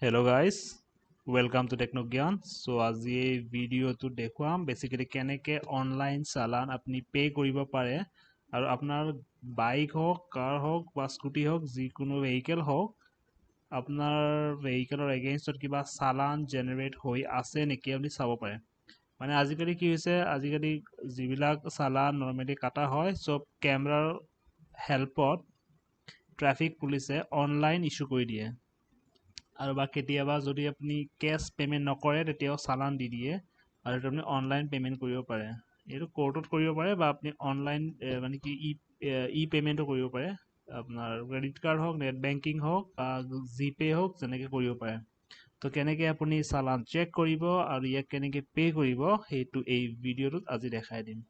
Hello guys, welcome to Techno Gyan. So আজি এই ভিডিওটো দেখুৱাম বেসিক্যালি কেনেকে অনলাইন চালান আপনি পে কৰিব পাৰে আৰু আপোনাৰ বাইক হওক কাৰ হওক বা স্কুটি হওক যিকোনো ভেহিকল হওক আপোনাৰ ভেহিকলৰ এগেইনষ্টত কিবা চালান জেনাৰেট হৈ আছে নেকি আপুনি চাব পাৰে মানে আজিকালি কি হৈছে আজিকালি যিবিলাক চালান নৰমালি কাটা হয় সব ক্যামেৰাৰ হেল্পত ট্ৰাফিক পুলিচে অনলাইন ইস্যু কৰি দিয়ে আৰু বা কেতিয়াবা যদি আপুনি কেশ পেমেন্ট নকৰে তেতিয়াও চালান দি দিয়ে আৰু আপুনি অনলাইন পেমেন্ট কৰিব পাৰে এইটো কোৰ্টত কৰিব পাৰে বা আপুনি অনলাইন মানে কি ই পেমেন্টও কৰিব পাৰে আপোনাৰ ক্ৰেডিট কাৰ্ড হওক নেট বেংকিং হওক বা জিপে হওক যেনেকৈ কৰিব পাৰে তো কেনেকৈ আপুনি চালান চেক কৰিব আৰু ইয়াক কেনেকৈ পে কৰিব সেইটো এই ভিডিঅ'টোত আজি দেখাই দিম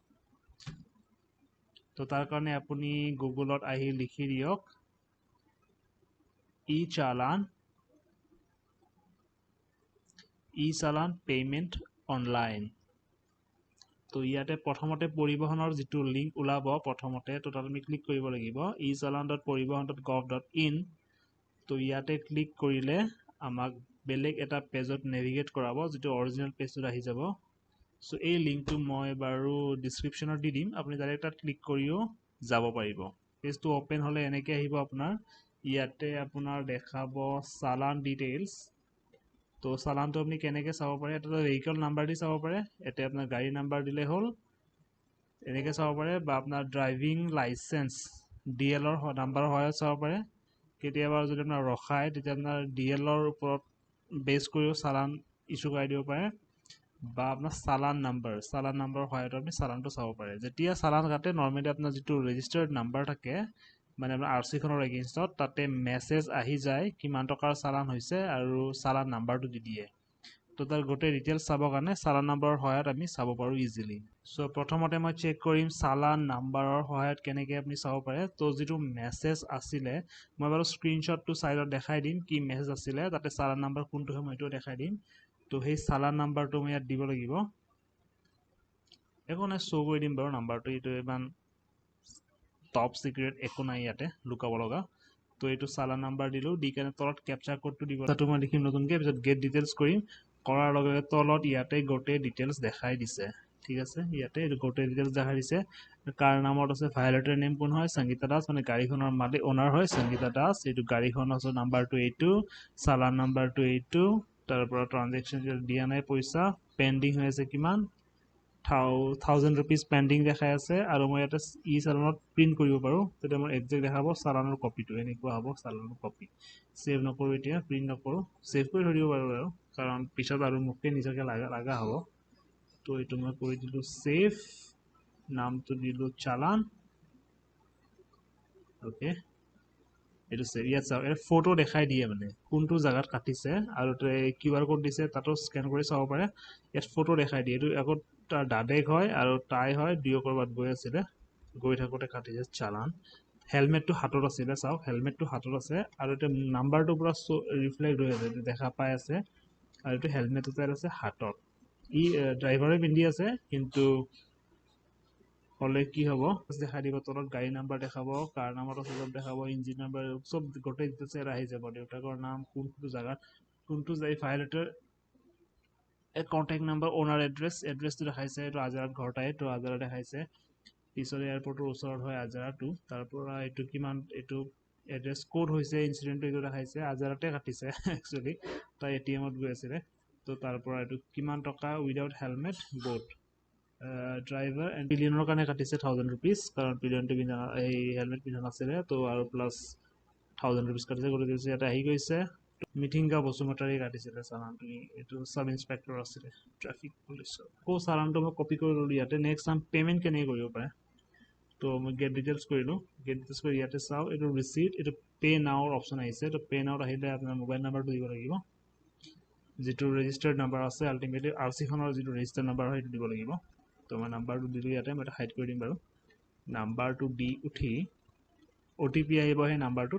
তো তাৰ কাৰণে আপুনি গুগলত আহি লিখি দিয়ক echallan payment online তো ইয়াতে প্ৰথমতে পৰিবহনৰ যেটো লিংক উলাব প্ৰথমতে তো তাত আমি ক্লিক কৰিব লাগিব echallan.poribohon.gov.in তো ইয়াতে ক্লিক কৰিলে আমাক বেলেগ এটা পেজত নেভিগেট কৰাব যেটো অৰিজিনাল পেজত আহি যাব সো এই লিংকটো মই বাৰু ডেসক্ৰিপচনত দি দিম আপুনি ডাইৰেক্ট তাত ক্লিক কৰিও যাব পাৰিব পেজটো ওপেন হলে এনেকৈ আহিব আপোনাৰ ইয়াতে আপোনাৰ দেখাব চালান ডিটেইলছ তো চালানটো আপনি কেনেকৈ চাব পাৰে এটা ভেহিকল নাম্বাৰ দি চাব পাৰে এতে আপোনাৰ গাড়ী নাম্বাৰ দিলে হল এনেকৈ চাব পাৰে বা আপোনাৰ ড্ৰাইভিং লাইসেন্স ডিএলৰ নাম্বাৰৰ সহায়ত চাব পাৰে কেতিয়াবা যদি আপোনাৰ ৰখায় তেতিয়া আপোনাৰ ডিএলৰ ওপৰত বেস কৰিও চালান ইস্যু কৰাই দিব পাৰে বা আপোনাৰ চালান নাম্বাৰৰ সহায়ত আপুনি চালানটো চাব পাৰে যেতিয়া চালান কাটে নৰমালি আপোনাৰ যেটো ৰেজিষ্টাৰ্ড নাম্বাৰ থাকে মানে আপোনাৰ আৰসি খনৰ এগেইনষ্টত তাতে মেসেজ আহি যায় কিমান টকাৰ চালান হৈছে আৰু চালান নাম্বাৰটো দি দিয়ে তো তাৰ গোটে ডিটেইলছ চাবৰ কাৰণে চালান নাম্বাৰৰ সহায়ত আমি চাব পাৰো ইজিলি সো প্ৰথমতে মই চেক কৰিম চালান নাম্বাৰৰ সহায়ত কেনেকৈ আপুনি চাব পাৰে তো যেটো মেসেজ আছিলে মই বাৰু স্ক্ৰিনশ্বটটো সাইডত দেখাই দিম কি মেসেজ আছিলে তাতে চালান নাম্বাৰ কোনটো হয় মই এটো দেখাই দিম তো সেই চালান নাম্বাৰটো মই ইয়াত দিব লাগিব এখন শো কৰি দিম বাৰু নাম্বাৰটো এটো ইমান টপ সিক্ৰেট একো নাই ইয়াতে লুকাব লগা তো এটো চালান নাম্বাৰ দিলো দি কেনে তলত ক্যাপচা কোডটো দিব তাতো মই লিখিম নতুনকৈ পিছত গেট ডিটেইলছ কৰিম কৰাৰ লগে লগে তলত ইয়াতে গোটে ডিটেইলছ দেখাই দিছে ঠিক আছে ইয়াতে গোটে ডিটেইলছ দেখাই দিছে কাৰ নামত আছে ভায়োলেটৰ নেম কোন হয় সংগীতা দাস মানে গাড়ীখনৰ মালিক ওনাৰ হয় সংগীতা দাস এটো গাড়ীখন আছে নাম্বাৰটো এইটো চালান নাম্বাৰটো এইটো তাৰ পৰা ট্ৰানজেকচন দিয়া নাই পইচা পেন্ডিং হৈ আছে কিমান 1000 rupees পেন্ডিং দেখাই আছে আৰু মই এটা ই চালানত প্ৰিন্ট কৰিব পাৰো তেতিয়া মোৰ এক্সাক্ট দেখাব চালানৰ কপিটো এনেকুৱা হ'ব চালানৰ কপি সেভ নকৰো এতিয়া প্ৰিন্ট নকৰো সেভ কৰি থৈ দিব পাৰো আৰু কাৰণ পিছত আৰু মুখে নিজকে লাগা হ'ব তো এটো মই কৰি দিলো সেভ নামটো দিলো চালান ওকে এটো সেৰিয়াত চাও এ ফটো দেখাই দিয়ে মানে কোনটো জায়গাত কাটিছে আৰু কিউআৰ কোড দিছে তাতো স্ক্যান কৰি চাব পাৰে ইয়াত ফটো দেখাই দিয়ে এটো আগত দাদেক হয় আৰু টাই হয় দুই কৰবাত গৈ আছিল গৈ থাকোতে কাটিছে চালান হেলমেটটো হাতত আছিল চাও হেলমেটটো হাতত আছে আৰু এটা নাম্বাৰটো পুৰা ৰিফ্লেক্ট হৈ আছে দেখা পাই আছে আৰু এটো হেলমেটটো তাৰ আছে হাতত ই ড্ৰাইভাৰে পিন্ধি আছে কিন্তু হলে কি হ'ব দেখাই দিব তলত গাড়ী নাম্বাৰ দেখাব কাৰ নাম্বাৰটো সব দেখাব ইঞ্জিন নাম্বাৰ সব গোটে ডিটেইলছ আহি যাব দেউতাকৰ নাম কোনটো জায়গাত কোনটো যাই ভায়োলেটৰ এ কন্টাক্ট নাম্বাৰ ওনাৰ এড্ৰেছটো দেখাইছে এটো আজাৰাত ঘৰটাই তো আজাৰা দেখাইছে পিছৰ এয়াৰপৰ্টৰ ওচৰত হয় আজাৰাটো তাৰ পৰা এটো কিমান এটো এড্ৰেছ কোড হৈছে ইনসিডেন্ট এটো দেখাইছে আজাৰাতে কাটিছে একচুয়ালি তাই এটিএমত গৈ আছিল তো তাৰ পৰা এটো কিমান টকা without helmet both driver and পিলিয়নৰ কাৰণে কাটিছে 1000 rupees কাৰণ পিলিয়নটো বিনা এই হেলমেট পিন্ধা নাছিলে তো আৰু প্লাস 1000 rupees কাটিছে গলে দিছে এটা আহি গৈছে মিটিংগা বসুমতাৰী কাটিছিলে চালানটো এটো সাব ইন্সপেক্টৰ আছিল ট্ৰাফিক পুলিচৰ কো চালানটো মই কপি কৰি ললো ইয়াতে নেক্সট টাইম পেমেন্ট কেনে কৰিব পাৰে তো মই গেট ডিটেইলছ কৰিলো গেট ডিটেইলছ কৰি ইয়াতে চাও এটো ৰিসিপ্ট এটো পে নাওৰ অপচন আহিছে তো পে নাওত আহিলে আপোনাৰ মোবাইল নাম্বাৰটো দিব লাগিব যেটো ৰেজিষ্টাৰ্ড নাম্বাৰ আছে আলটিমেটলি আৰসি খনৰ যেটো ৰেজিষ্টাৰ্ড নাম্বাৰ হয় এটো দিব লাগিব তো মই নাম্বাৰটো দিলো ইয়াতে মই হাইড কৰি দিম বাৰু নাম্বাৰটো দি উঠি ওটিপি আহিব হে নাম্বাৰটো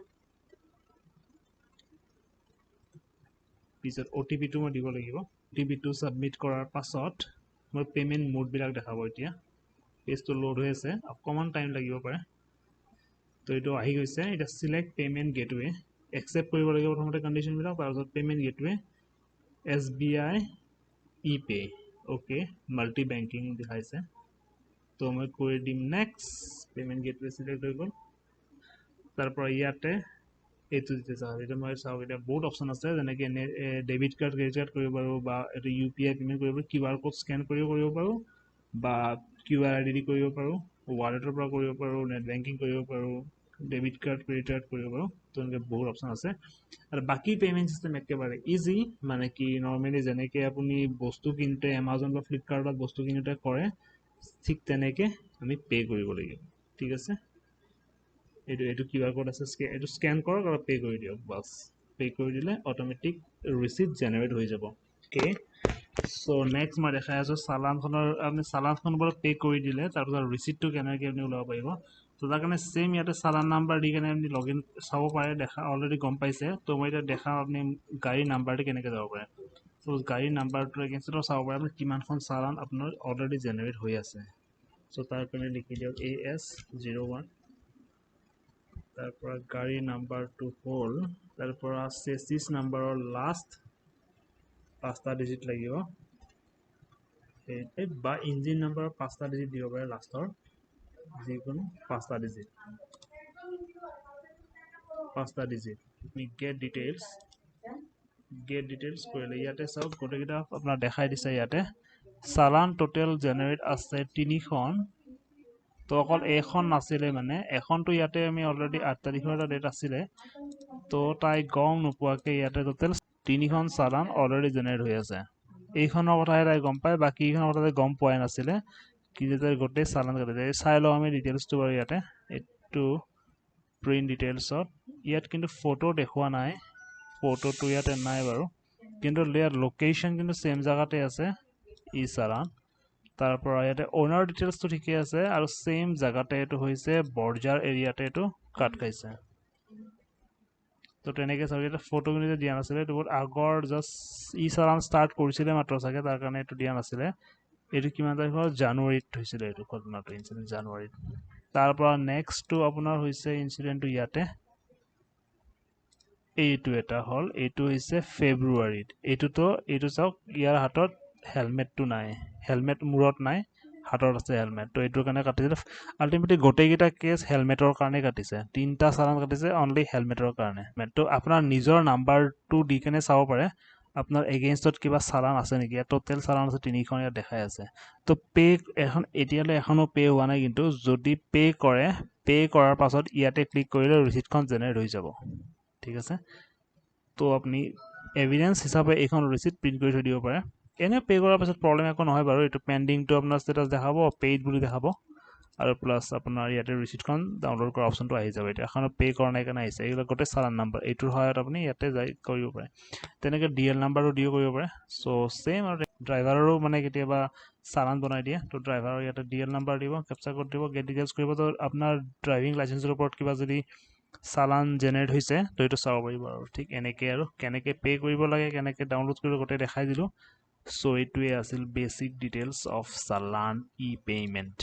পিছত ওটিপিটো মই দিব লাগিব ওটিপিটো সাবমিট কৰাৰ পাছত মই পেমেন্ট মোড বিলাক দেখাব এতিয়া পেজটো লোড হৈ আছে অকমান টাইম লাগিব পাৰে তো এটো আহি গৈছে এটা সিলেক্ট পেমেন্ট গেটওয়ে একসেপ্ট কৰিব লাগিব প্ৰথমতে কণ্ডিশ্যনবিলাক, তাৰপিছত payment gateway SBI ePay okay multi banking দেখাইছে তো মই কৰি দিম নেক্সট পে'মেণ্ট গেটৱে চিলেক্ট হৈ গ'ল তাৰ পৰা ইয়াতে এইটো দিতে চাওক এটা মই চাওক এটা বহুত অপশ্যন আছে যেনেকৈ ডেবিট কাৰ্ড ক্ৰেডিট কাৰ্ড কৰিব পাৰোঁ বা এইটো UPI পে'মেণ্ট কৰিব পাৰোঁ QR কোড স্কেন কৰিব পাৰোঁ বা QR ID দি কৰিব পাৰোঁ ৱালেটৰ পৰা কৰিব পাৰোঁ নেট বেংকিং কৰিব পাৰোঁ ডেবিট কাৰ্ড ক্ৰেডিট কাৰ্ড কৰিব পাৰোঁ তো এনেকৈ বহুত অপশ্যন আছে আৰু বাকী পে'মেণ্ট চিষ্টেম একেবাৰে ইজি মানে কি নৰ্মেলি যেনেকৈ আপুনি বস্তু কিনোতে এমাজন বা ফ্লিপকাৰ্টত বস্তু কিনোতে কৰে ঠিক তেনেকৈ আমি পে' কৰিব লাগিব ঠিক আছে এইটো QR কোড আছে এইটো স্কেন কৰক আৰু পে' কৰি দিয়ক বাছ পে' কৰি দিলে অট'মেটিক ৰিচিপ্ট জেনেৰেট হৈ যাব অ'কে চ' নেক্সট মই দেখাই আছোঁ চালানখনৰ আপুনি চালানখন বাৰু পে' কৰি দিলে তাৰপিছত ৰিচিপ্টটো কেনেকৈ আপুনি ওলাব পাৰিব তো তাৰ কাৰণে ছেইম ইয়াতে চালান নাম্বাৰ দি কেনে আপুনি লগ ইন চাব পাৰে দেখা অলৰেডি গম পাইছে তো মই এতিয়া দেখাওঁ আপুনি গাড়ীৰ নাম্বাৰটো কেনেকৈ যাব পাৰে চ' গাড়ীৰ নাম্বাৰটো এগেইনষ্টতো চাব পাৰে আপুনি কিমানখন চালান আপোনাৰ অলৰেডি জেনেৰেট হৈ আছে চ' তাৰ কাৰণে লিখি দিয়ক AS01 তাৰ পৰা গাড়ীৰ নাম্বাৰটো হ'ল তাৰ পৰা চেচিছ নাম্বাৰৰ লাষ্ট 5টা ডিজিট লাগিব বা ইঞ্জিন নাম্বাৰৰ 5টা ডিজিট দিব পাৰে লাষ্টৰ যিকোনো 5টা ডিজিট গেট ডিটেইলছ কৰিলে ইয়াতে চাওক গোটেইকেইটা আপোনাৰ দেখাই দিছে ইয়াতে চালান টোটেল জেনেৰেট আছে 3খন তো অকল এখন নাছিলে মানে এখনটো ইয়াতে আমি অলৰেডি 8 তাৰিখৰ এটা ডেট আছিলে তো তাই গম নোপোৱাকৈ ইয়াতে টোটেল 3খন চালান অলৰেডি জেনেৰেট হৈ আছে এইখনৰ কথাহে তাই গম পায় বাকী এইখনৰ কথা তাই গম পোৱাই নাছিলে কি যে গোটেই চালান কাটিছে চাই লওঁ আমি ডিটেইলছটো বাৰু ইয়াতে এইটো প্ৰিণ্ট ডিটেইলছত ইয়াত কিন্তু ফটো দেখুওৱা নাই ফটোটো ইয়াতে নাই বাৰু কিন্তু ইয়াৰ লোকেশ্যন কিন্তু ছেম জেগাতে আছে ই চালান তাৰ পৰা ইয়াতে অনাৰ ডিটেইলছটো ঠিকে আছে আৰু ছেম জেগাতে এইটো হৈছে বৰ্জাৰ এৰিয়াতে এইটো কাট খাইছে তো তেনেকৈ চাওক এটা ফটো কিন্তু দিয়া নাছিলে এইটো বহুত আগৰ জাষ্ট ই চালান ষ্টাৰ্ট কৰিছিলে মাত্ৰ চাগে তাৰ কাৰণে এইটো দিয়া নাছিলে এইটো কিমান তাৰিখৰ জানুৱাৰীত হৈছিলে এইটো ঘটনাটো ইনচিডেণ্ট জানুৱাৰীত তাৰ পৰা নেক্সটটো আপোনাৰ হৈছে ইনচিডেণ্টটো ইয়াতে এইটো এটা হ'ল এইটো হৈছে ফেব্ৰুৱাৰীত এইটো চাওক ইয়াৰ হাতত হেলমেটটো নাই হেলমেট মূৰত নাই হাতত আছে হেলমেট তো এইটোৰ কাৰণে কাটিছিলে আল্টিমেটলি গোটেইকেইটা কেছ হেলমেটৰ কাৰণে কাটিছে 3টা চালান কাটিছে অনলি হেলমেটৰ কাৰণে তো আপোনাৰ নিজৰ নাম্বাৰটো দি কেনে চাব পাৰে আপোনাৰ এগেইনষ্টত কিবা চালান আছে নেকি ইয়াত টোটেল চালান আছে 3খন ইয়াত দেখাই আছে তো এতিয়ালৈ এখনো পে' হোৱা নাই কিন্তু যদি পে' কৰাৰ পাছত ইয়াতে ক্লিক কৰিলে ৰিচিপ্টখন জেনেৰেট হৈ যাব ঠিক আছে তো আপুনি এভিডেন্স হিচাপে এইখন ৰিচিপ্ট প্ৰিণ্ট কৰি থৈ দিব পাৰে এনে পে' কৰাৰ পাছত প্ৰব্লেম একো নহয় বাৰু এইটো পেণ্ডিংটো আপোনাৰ ষ্টেটাছ দেখাব পেইড বুলি দেখাব আৰু প্লাছ আপোনাৰ ইয়াতে ৰিচিপ্টখন ডাউনলোড কৰা অপশ্যনটো আহি যাব এতিয়া এখন পে' কৰা নাই কাৰণে আহিছে এইবিলাক গোটেই চালান নাম্বাৰ এইটোৰ সহায়ত আপুনি ইয়াতে যাই কৰিব পাৰে তেনেকৈ DL নাম্বাৰটো দিও কৰিব পাৰে চ' ছেইম আৰু ড্ৰাইভাৰৰো মানে কেতিয়াবা চালান বনাই দিয়ে তো ড্ৰাইভাৰৰ ইয়াতে DL নাম্বাৰ দিব কেপচা কোড দিব গেট ডিটেইলছ কৰিব তো আপোনাৰ ড্ৰাইভিং লাইচেন্সৰ ওপৰত কিবা যদি চালান জেনেৰেট হৈছে তো এইটো চাব পাৰিব আৰু ঠিক এনেকৈ আৰু কেনেকৈ পে' কৰিব লাগে কেনেকৈ ডাউনলোড কৰিব গোটেই দেখাই দিলোঁ চ' এইটোৱে আছিল basic details of challan E payment